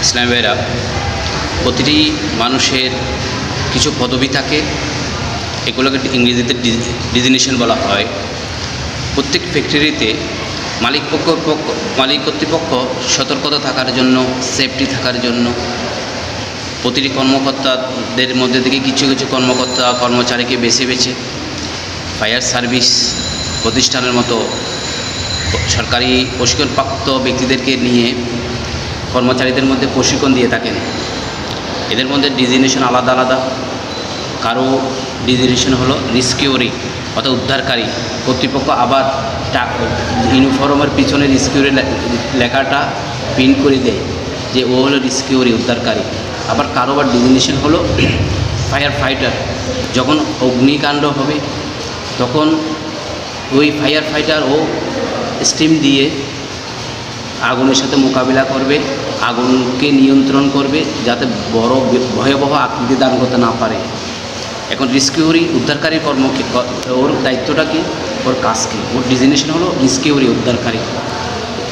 ইসলামী ভাইরা, প্রতিটি মানুষের কিছু পদবি থাকে, এগুলোকে ইংরেজিতে ডিজিগনেশন বলা হয়। প্রত্যেক ফ্যাক্টরিতে মালিক কর্তৃপক্ষ সতর্কতা থাকার জন্য, সেফটি থাকার জন্য প্রতিটি কর্মকর্তাদের মধ্যে থেকে কিছু কিছু কর্মচারীকে বেছে বেছে ফায়ার সার্ভিস প্রতিষ্ঠানের মতো সরকারি প্রশিক্ষণপ্রাপ্ত ব্যক্তিদেরকে নিয়ে কর্মচারীদের মধ্যে প্রশিক্ষণ দিয়ে থাকেন। এদের মধ্যে ডিজিগনেশন আলাদা আলাদা। কারো ডিজিগনেশন হলো রেস্কিউরি অর্থাৎ উদ্ধারকারী। কর্তৃপক্ষ আবার ইউনিফর্মের পিছনে রেস্কিউরি লেখাটা প্রিন্ট করে দেয় যে ও হলো রেস্কিউরি, উদ্ধারকারী। আবার কারোবার ডিজিগনেশন হলো ফায়ার ফাইটার। যখন অগ্নিকাণ্ড হবে তখন ওই ফায়ার ফাইটার ও স্টিম দিয়ে আগুনের সাথে মোকাবিলা করবে, আগুনকে নিয়ন্ত্রণ করবে যাতে বড় ভয়াবহ আকৃতি দান করতে না পারে। এখন রেস্কিউরি উদ্ধারকারী ওর দায়িত্বটা কি, ওর কাজ কী? ওর ডিজিগনেশন হলো রেস্কিউরি, উদ্ধারকারী।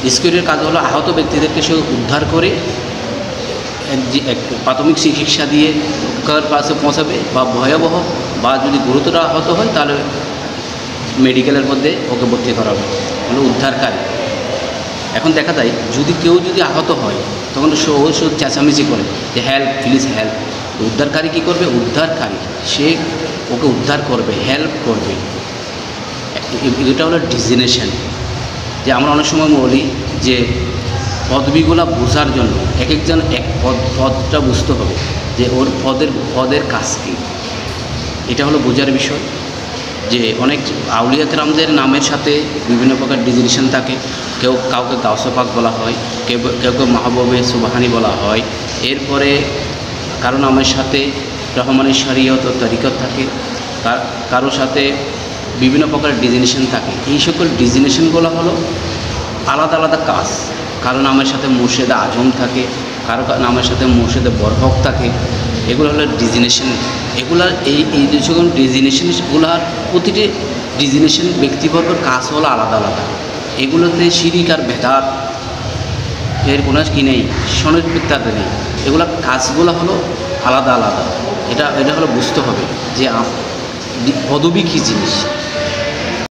রেস্কিউরির কাজ হলো আহত ব্যক্তিদেরকে সে উদ্ধার করে এক প্রাথমিক চিকিৎসা দিয়ে কার পাশে পৌঁছাবে, বা ভয়াবহ বা যদি গুরুতর আহত হয় তাহলে মেডিকেলের মধ্যে ওকে ভর্তি করা হবে, হলো উদ্ধারকারী। এখন দেখা যায় যদি আহত হয় তখন ও চেঁচামেচি করে যে হেল্প, প্লিজ হেল্প। উদ্ধারকারী কী করবে? উদ্ধারকারী সে ওকে উদ্ধার করবে, হেল্প করবে। এটা হলো ডিজিগনেশন। যে আমরা অনেক সময় বলি যে পদবিগুলো বোঝার জন্য এক একজন এক পদটা বুঝতে হবে যে ওর পদের কাজ কী। এটা হলো বোঝার বিষয়। যে অনেক আউলিয়া কেরামদের নামের সাথে বিভিন্ন প্রকার ডিজিগনেশন থাকে। কাউকে গাউসে পাক বলা হয়, কেউ মাহবুবে সুবহানি বলা হয়। এরপরে কারো নামের সাথে রহমানের শরীয়ত ও তরিকত থাকে, কারোর সাথে বিভিন্ন প্রকার ডিজিগনেশন থাকে। এই সকল ডিজিগনেশনগুলো হলো আলাদা আলাদা কাজ। কারো নামের সাথে মুর্শেদে আজম থাকে, কারো নামের সাথে মুর্শেদে বরহক থাকে। এগুলো হলো ডিজিগনেশন। এগুলার এই যে সকল ডিজিগনেশনগুলার প্রতিটি ডিজিগনেশন ব্যক্তিবর্গের কাজ হলো আলাদা আলাদা। এগুলোতে শিরিক আর বেদাত এর কোনো কি নেই, সনদবিদ্যাতে নেই। এগুলো কাজগুলো হলো আলাদা আলাদা। এটা হলো বুঝতে হবে যে পদবি কী জিনিস।